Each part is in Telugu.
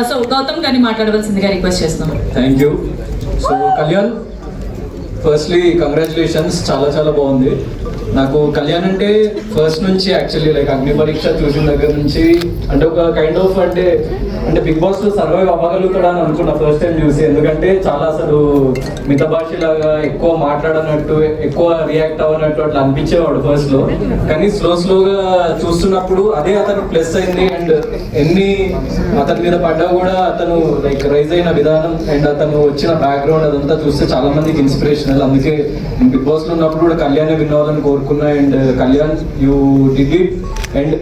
సో గౌతమ్ గారిని మాట్లాడవలసిందిగా రిక్వెస్ట్ చేస్తున్నాం. Thank you. So Kalyan, firstly congratulations, చాలా చాలా బాగుంది. నాకు కళ్యాణ్ అంటే ఫస్ట్ నుంచి యాక్చువల్లీ లైక్ అగ్ని పరీక్ష చూసిన దగ్గర నుంచి అంటే ఒక కైండ్ ఆఫ్ అంటే బిగ్ బాస్ లో సర్వైవ్ అవ్వగలుగుతాడా అని అనుకున్నా ఫస్ట్ టైం చూసి. ఎందుకంటే చాలా అసలు మితభాషలాగా ఎక్కువ మాట్లాడనట్టు, ఎక్కువ రియాక్ట్ అవ్వనట్టు అట్లా అనిపించేవాడు ఫస్ట్ లో. కానీ స్లోగా చూస్తున్నప్పుడు అదే అతను ప్లస్ అయింది. అండ్ ఎన్ని అతని మీద పడ్డా కూడా అతను లైక్ రైజ్ అయిన విధానం అండ్ అతను వచ్చిన బ్యాక్గ్రౌండ్ అదంతా చూస్తే చాలా మందికి ఇన్స్పిరేషనల్. అందుకే బిగ్ బాస్ లో ఉన్నప్పుడు కూడా కళ్యాణ్ విన్ అవ్వాలని కోరుకున్నా. And Kalyan, you did it. And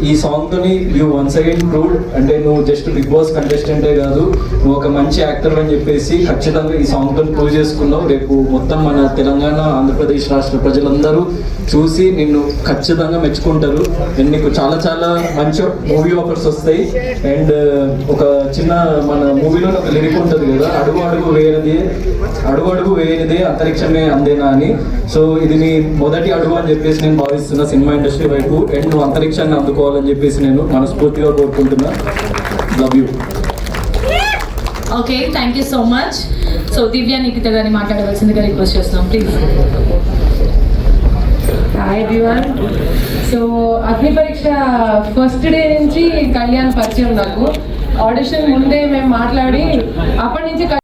ఈ సాంగ్ తోని యూ వన్స్ అగైన్ ప్రూవ్డ్ అంటే నువ్వు జస్ట్ బిగ్ బాస్ కంటెస్టెంటే కాదు, నువ్వు ఒక మంచి యాక్టర్ అని చెప్పేసి ఖచ్చితంగా ఈ సాంగ్ తో ప్రూవ్ చేసుకున్నావు. రేపు మొత్తం మన తెలంగాణ, ఆంధ్రప్రదేశ్ రాష్ట్ర ప్రజలందరూ చూసి నిన్ను ఖచ్చితంగా మెచ్చుకుంటారు. అండ్ నీకు చాలా చాలా మంచి మూవీ ఆఫర్స్ వస్తాయి. అండ్ ఒక చిన్న మన మూవీలో ఒక లిరిక్ ఉంటుంది కదా, అడుగు అడుగు వేయనిదే అంతరిక్షమే అందేనా అని. సో ఇది నీ మొదటి అడుగు అని చెప్పేసి నేను భావిస్తున్నా సినిమా ఇండస్ట్రీ వైపు. అండ్ నువ్వు అంతరిక్షాన్ని అందుకోవాలని చెప్పేసి నేను మనస్ఫూర్తిగా కోరుకుంటున్నా. Love you. Okay, thank you so much. So Divya Nikhita గారిని మాట్లాడవలసిందిగా రిక్వెస్ట్ చేస్తున్నాం ప్లీజ్. Hi everyone. సో అగ్ని పరీక్ష ఫస్ట్ డే నుంచి కళ్యాణ్ పరిచయం నాకు. ఆడిషన్ ముందే మేము మాట్లాడి అప్పటి నుంచి